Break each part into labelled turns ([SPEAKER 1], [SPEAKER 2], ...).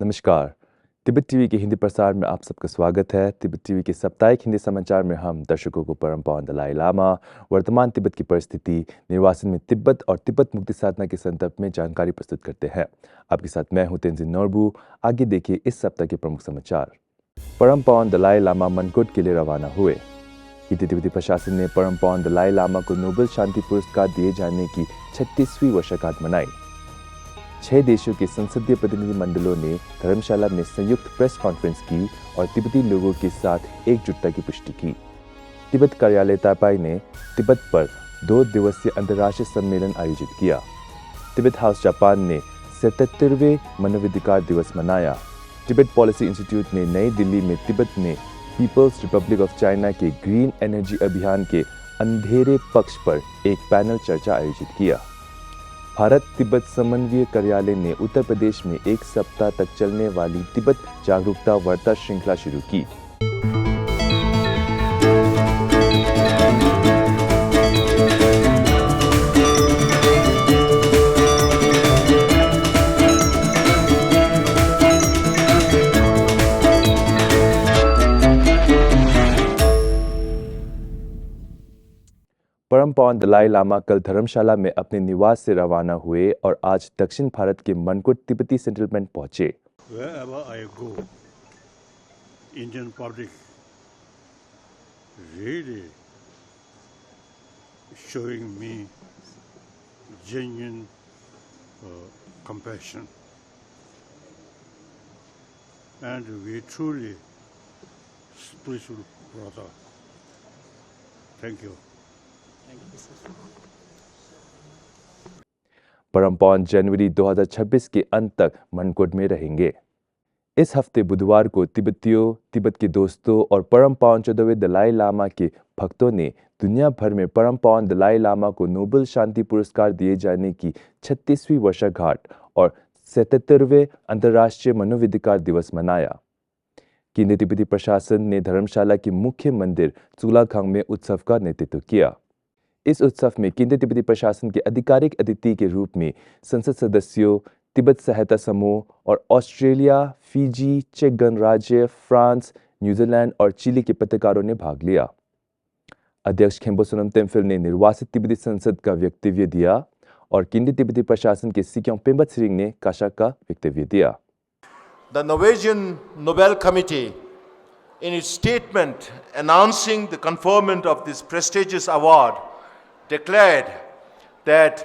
[SPEAKER 1] नमस्कार। तिब्बत टीवी के हिंदी प्रसार में आप सबका स्वागत है। तिब्बत टीवी के साप्ताहिक हिंदी समाचार में हम दर्शकों को परम पावन दलाई लामा, वर्तमान तिब्बत की परिस्थिति, निर्वासन में तिब्बत और तिब्बत मुक्ति साधना के संदर्भ में जानकारी प्रस्तुत करते हैं। आपके साथ मैं हूं तेंजिन नोरबू। आगे देखिए इस सप्ताह के प्रमुख समाचार। परम पावन दलाई लामा मनकोट के लिए रवाना हुए। तिब्बती प्रशासन ने परम पावन दलाई लामा को नोबेल शांति पुरस्कार दिए जाने की 36वीं वर्षगांठ मनाई। 6 देशों के संसदीय प्रतिनिधि मंडलों ने धर्मशाला में संयुक्त प्रेस कॉन्फ्रेंस की और तिब्बती लोगों के साथ एकजुटता की पुष्टि की। तिब्बत कार्यालय तापाई ने तिब्बत पर 2 दिवसीय अंतर्राष्ट्रीय सम्मेलन आयोजित किया। तिब्बत हाउस जापान ने 77वें मानवाधिकार दिवस मनाया। तिब्बत पॉलिसी इंस्टीट्यूट ने नई दिल्ली में तिब्बत में पीपल्स रिपब्लिक ऑफ चाइना के ग्रीन एनर्जी अभियान के अंधेरे पक्ष पर एक पैनल चर्चा आयोजित किया। भारत तिब्बत समन्वय कार्यालय ने उत्तर प्रदेश में 1 सप्ताह तक चलने वाली तिब्बत जागरूकता वार्ता श्रृंखला शुरू की। परम पावन दलाई लामा कल धर्मशाला में अपने निवास से रवाना हुए और आज दक्षिण भारत के मनकोट तिब्बती सेटलमेंट पहुंचे।
[SPEAKER 2] Wherever I go, Indian public really showing me genuine compassion, and we truly spiritual brother. Thank you.
[SPEAKER 1] परम पावन जनवरी 2026 के अंत तक मनकोट में रहेंगे। इस हफ्ते बुधवार को तिब्बतियों, तिब्बत के दोस्तों और परम पावन 14वें दलाई लामा के भक्तों ने दुनिया भर में परम पावन दलाई लामा को नोबेल शांति पुरस्कार दिए जाने की 36वीं वर्षगांठ और 77वें अंतर्राष्ट्रीय मानवाधिकार दिवस मनाया। केंद्रीय तिब्बती प्रशासन ने धर्मशाला के मुख्य मंदिर चुगलाखांग में उत्सव का नेतृत्व किया। इस उत्सव में केंद्रीय तिब्बती प्रशासन के आधिकारिक अतिथि के रूप में संसद सदस्यों, तिब्बत सहायता समूह और ऑस्ट्रेलिया, फिजी, चेक गणराज्य, फ्रांस, न्यूजीलैंड और चिली के पत्रकारों ने भाग लिया। अध्यक्ष खेम्बो सोनम तेम्फिल ने निर्वासित तिब्बती संसद का वक्तव्य दिया और केंद्रीय तिब्बती प्रशासन के सिक्योंग पेम्बा त्सिरिंग ने काशा का वक्तव्य दिया।
[SPEAKER 3] The Norwegian Nobel Committee, in its statement announcing the conferment of this prestigious award, declared that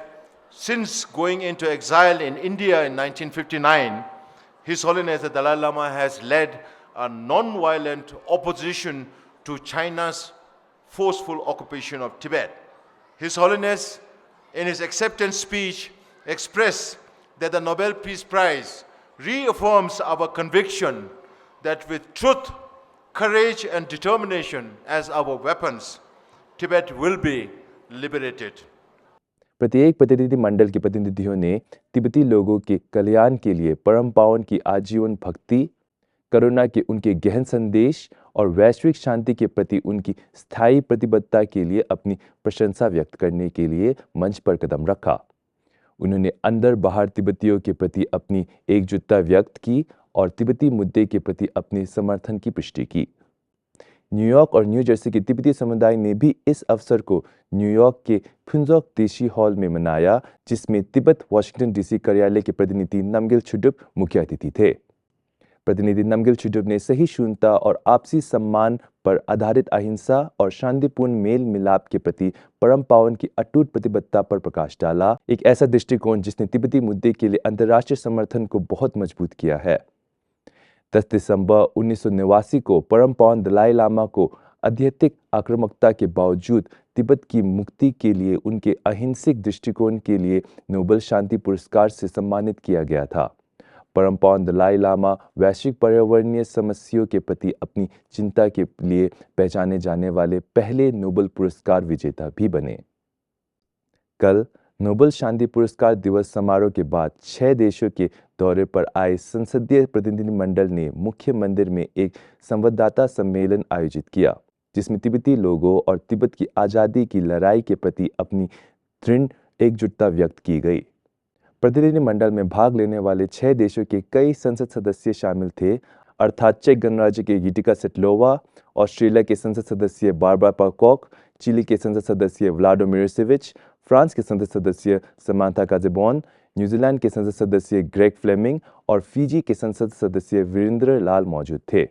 [SPEAKER 3] since going into exile in India in 1959, His Holiness the Dalai Lama has led a non-violent opposition to China's forceful occupation of Tibet. His Holiness, in his acceptance speech, expressed that the Nobel Peace Prize reaffirms our conviction that with truth, courage and determination as our weapons, Tibet will be liberated.
[SPEAKER 1] प्रत्येक प्रतिनिधि मंडल के प्रतिनिधियों ने तिब्बती लोगों के कल्याण के लिए परम पावन की आजीवन भक्ति, करुणा के उनके गहन संदेश और वैश्विक शांति के प्रति उनकी स्थायी प्रतिबद्धता के लिए अपनी प्रशंसा व्यक्त करने के लिए मंच पर कदम रखा। उन्होंने अंदर बाहर तिब्बतियों के प्रति अपनी एकजुटता व्यक्त की और तिब्बती मुद्दे के प्रति अपने समर्थन की पुष्टि की। न्यूयॉर्क और न्यू जर्सी के तिब्बती समुदाय ने भी इस अवसर को न्यूयॉर्क के फुनजोक देशी हॉल में मनाया, जिसमें तिब्बत वाशिंगटन डीसी कार्यालय के प्रतिनिधि नमगिल छुडुप मुख्य अतिथि थे। प्रतिनिधि नमगिल छुडुप ने सहिष्णुता और आपसी सम्मान पर आधारित अहिंसा और शांतिपूर्ण मेल मिलाप के प्रति परम पावन की अटूट प्रतिबद्धता पर प्रकाश डाला, एक ऐसा दृष्टिकोण जिसने तिब्बती मुद्दे के लिए अंतर्राष्ट्रीय समर्थन को बहुत मजबूत किया है। 10 दिसंबर 1989 को परम पावन दलाई लामा को आध्यात्मिक आक्रामकता के बावजूद तिब्बत की मुक्ति के लिए उनके अहिंसक दृष्टिकोण के लिए नोबेल शांति पुरस्कार से सम्मानित किया गया था। परम पावन दलाई लामा वैश्विक पर्यावरणीय समस्याओं के प्रति अपनी चिंता के लिए पहचाने जाने वाले पहले नोबेल पुरस्कार विजेता भी बने। कल नोबेल शांति पुरस्कार दिवस समारोह के बाद 6 देशों के दौरे पर आए संसदीय प्रतिनिधि मंडल ने मुख्य मंदिर में एक संवाददाता सम्मेलन आयोजित किया, जिसमें तिब्बती लोगों और तिब्बत की आज़ादी की लड़ाई के प्रति अपनी दृढ़ एकजुटता व्यक्त की गई। प्रतिनिधिमंडल में भाग लेने वाले 6 देशों के कई संसद सदस्य शामिल थे, अर्थात चेक गणराज्य के गिटिका सेटलोवा, ऑस्ट्रेलिया के संसद सदस्य बारबरा पॉकॉक, चिली के संसद सदस्य व्लाडो मिरोसेविच, फ्रांस के संसद सदस्य समांथा काजेबॉन, न्यूजीलैंड के संसद सदस्य ग्रेग फ्लेमिंग और फिजी के संसद सदस्य वीरेंद्र लाल मौजूद थे।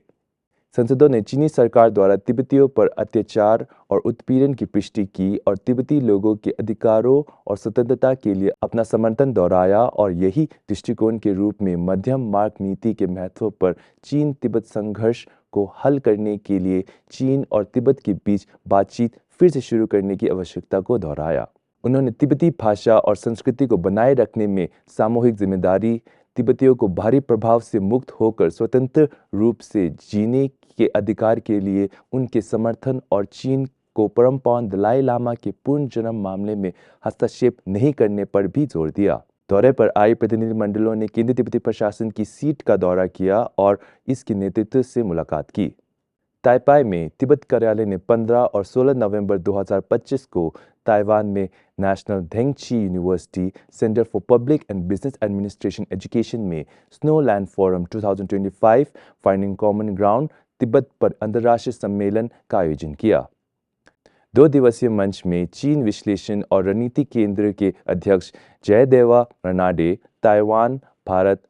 [SPEAKER 1] संसदों ने चीनी सरकार द्वारा तिब्बतियों पर अत्याचार और उत्पीड़न की पुष्टि की और तिब्बती लोगों के अधिकारों और स्वतंत्रता के लिए अपना समर्थन दोहराया और यही दृष्टिकोण के रूप में मध्यम मार्ग नीति के महत्व पर चीन तिब्बत संघर्ष को हल करने के लिए चीन और तिब्बत के बीच बातचीत फिर से शुरू करने की आवश्यकता को दोहराया। उन्होंने तिब्बती भाषा और संस्कृति को बनाए रखने में सामूहिक जिम्मेदारी, तिब्बतियों को बाहरी प्रभाव से मुक्त होकर स्वतंत्र रूप से जीने के अधिकार के लिए उनके समर्थन और चीन को परम पावन दलाई लामा के पूर्ण जन्म मामले में हस्तक्षेप नहीं करने पर भी जोर दिया। दौरे पर आए प्रतिनिधिमंडलों ने केंद्रीय तिब्बती प्रशासन की सीट का दौरा किया और इसके नेतृत्व से मुलाकात की। ताइपाई में तिब्बत कार्यालय ने 15 और 16 नवंबर 2025 को ताइवान में national Chengchi university centre for public and business administration education में Snowland forum 2025 finding common ground Tibet पर अंतर्राष्ट्रीय सम्मेलन का आयोजन किया। 2 दिवसीय मंच में चीन विश्लेषण और रणनीति केंद्र के अध्यक्ष Jayadeva Ranade, Taiwan, Bharat,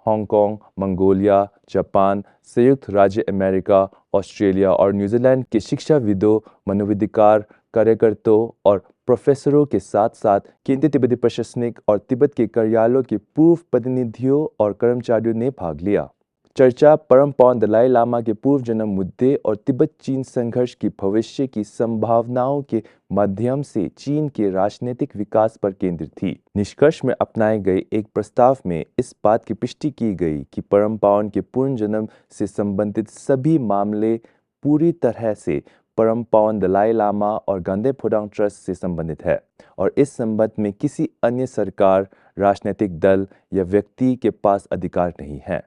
[SPEAKER 1] Hong Kong, Mongolia, Japan, संयुक्त राज्य अमेरिका, ऑस्ट्रेलिया और न्यूजीलैंड के शिक्षाविदों, मानवाधिकार कार्यकर्ताओं और प्रोफेसरों के साथ साथ केंद्रीय तिब्बती प्रशासनिक और तिब्बत के कार्यालयों के पूर्व प्रतिनिधियों और कर्मचारियों ने भाग लिया। चर्चा परम पावन दलाई लामा के पूर्व जन्म मुद्दे और तिब्बत चीन संघर्ष की भविष्य की संभावनाओं के माध्यम से चीन के राजनीतिक विकास पर केंद्रित थी। निष्कर्ष में अपनाए गए एक प्रस्ताव में इस बात की पुष्टि की गई कि परम पावन के पूर्ण जन्म से संबंधित सभी मामले पूरी तरह से परम पावन दलाई लामा और गांधे फोडांग ट्रस्ट से संबंधित है और इस संबंध में किसी अन्य सरकार, राजनीतिक दल या व्यक्ति के पास अधिकार नहीं है।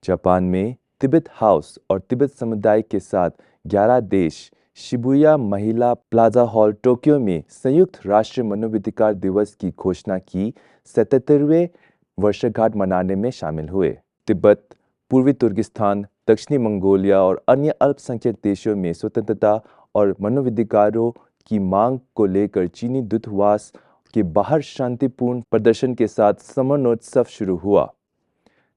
[SPEAKER 1] जापान में तिब्बत हाउस और तिब्बत समुदाय के साथ 11 देश शिबुया महिला प्लाजा हॉल टोक्यो में संयुक्त राष्ट्रीय मानवाधिकार दिवस की घोषणा की 77वें वर्षगांठ मनाने में शामिल हुए। तिब्बत, पूर्वी तुर्किस्तान, दक्षिणी मंगोलिया और अन्य अल्पसंख्यक देशों में स्वतंत्रता और मानवाधिकारों की मांग को लेकर चीनी दूतावास के बाहर शांतिपूर्ण प्रदर्शन के साथ समन्वयोत्सव शुरू हुआ।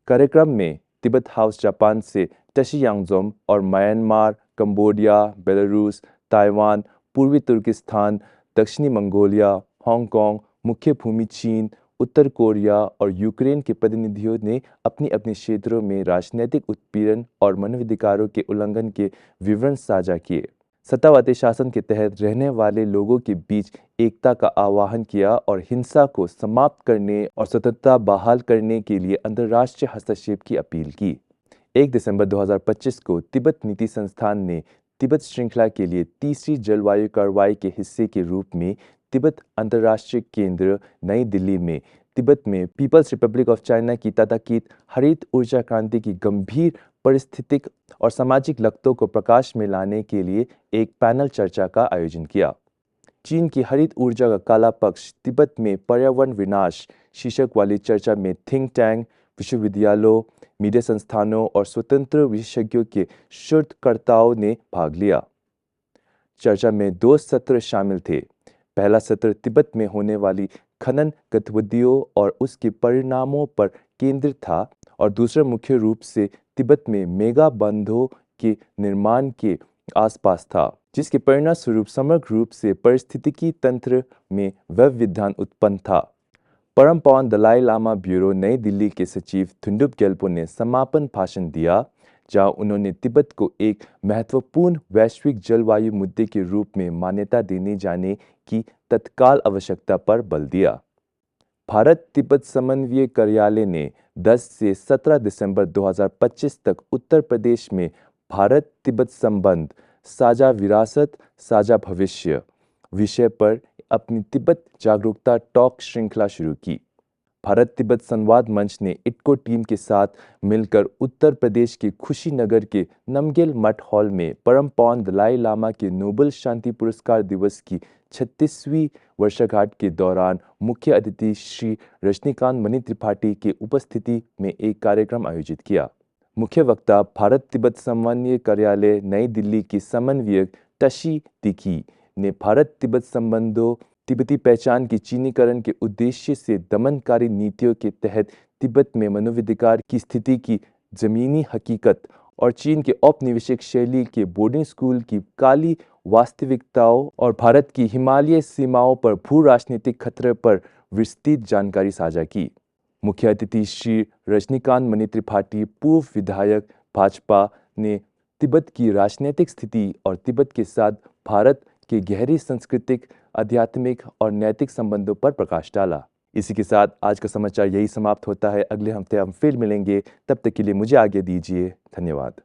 [SPEAKER 1] कार्यक्रम में तिब्बत हाउस जापान से टशी यांगजोम और म्यांमार, कंबोडिया, बेलारूस, ताइवान, पूर्वी तुर्किस्तान, दक्षिणी मंगोलिया, हांगकांग, मुख्य भूमि चीन, उत्तर कोरिया और यूक्रेन के प्रतिनिधियों ने अपनी अपनी क्षेत्रों में राजनीतिक उत्पीड़न और मानवाधिकारों के उल्लंघन के विवरण साझा किए। सत्तावादी शासन के तहत रहने वाले लोगों के बीच एकता का आह्वान किया और हिंसा को समाप्त करने और स्वतंत्रता बहाल करने के लिए अंतर्राष्ट्रीय हस्तक्षेप की अपील की। 1 दिसंबर 2025 को तिब्बत नीति संस्थान ने तिब्बत श्रृंखला के लिए तीसरी जलवायु कार्रवाई के हिस्से के रूप में तिब्बत अंतर्राष्ट्रीय केंद्र नई दिल्ली में तिब्बत में पीपल्स रिपब्लिक ऑफ चाइना की तथाकथित हरित ऊर्जा क्रांति की गंभीर पारिस्थितिक और सामाजिक लगतों को प्रकाश में लाने के लिए एक पैनल चर्चा का आयोजन किया। चीन की हरित ऊर्जा का काला पक्ष तिब्बत में पर्यावरण विनाश शीर्षक वाली चर्चा में थिंक टैंक, विश्वविद्यालयों, मीडिया संस्थानों और स्वतंत्र विशेषज्ञों के शोधकर्ताओं ने भाग लिया। चर्चा में 2 सत्र शामिल थे। पहला सत्र तिब्बत में होने वाली खनन गतिविधियों और उसके परिणामों पर केंद्रित था और दूसरा मुख्य रूप से तिब्बत में मेगा बांधों के निर्माण के आसपास था, जिसके परिणामस्वरूप समग्र रूप से पारिस्थितिकी तंत्र में व्यवधान उत्पन्न था। परम पावन दलाई लामा ब्यूरो नई दिल्ली के सचिव थुंडुप गेल्पो ने समापन भाषण दिया, जहां उन्होंने तिब्बत को एक महत्वपूर्ण वैश्विक जलवायु मुद्दे के रूप में मान्यता देने जाने की तत्काल आवश्यकता पर बल दिया। भारत तिब्बत समन्वय कार्यालय ने 10 से 17 दिसंबर 2025 तक उत्तर प्रदेश में भारत तिब्बत संबंध साझा विरासत साझा भविष्य विषय पर अपनी तिब्बत जागरूकता टॉक श्रृंखला शुरू की। भारत तिब्बत संवाद मंच ने इटको टीम के साथ मिलकर उत्तर प्रदेश के कुशीनगर के नमगेल मठ हॉल में परम पावन दलाई लामा के नोबेल शांति पुरस्कार दिवस की 36वीं वर्षगांठ के दौरान मुख्य अतिथि श्री रजनीकांत मणि त्रिपाठी के उपस्थिति में एक कार्यक्रम आयोजित किया। मुख्य वक्ता भारत तिब्बत समन्वय कार्यालय नई दिल्ली की समन्वयक टशी तिकी ने भारत तिब्बत संबंधों तिब्बती पहचान की चीनीकरण के उद्देश्य से दमनकारी नीतियों के तहत तिब्बत में मानवाधिकार की स्थिति की जमीनी हकीकत और चीन के औपनिवेशिक शैली के बोर्डिंग स्कूल की काली वास्तविकताओं और भारत की हिमालय सीमाओं पर भू राजनीतिक खतरे पर विस्तृत जानकारी साझा की। मुख्य अतिथि श्री रजनीकांत मणि त्रिपाठी पूर्व विधायक भाजपा ने तिब्बत की राजनीतिक स्थिति और तिब्बत के साथ भारत के गहरी सांस्कृतिक, आध्यात्मिक और नैतिक संबंधों पर प्रकाश डाला। इसी के साथ आज का समाचार यही समाप्त होता है। अगले हफ्ते हम फिर मिलेंगे, तब तक के लिए मुझे आज्ञा दीजिए। धन्यवाद।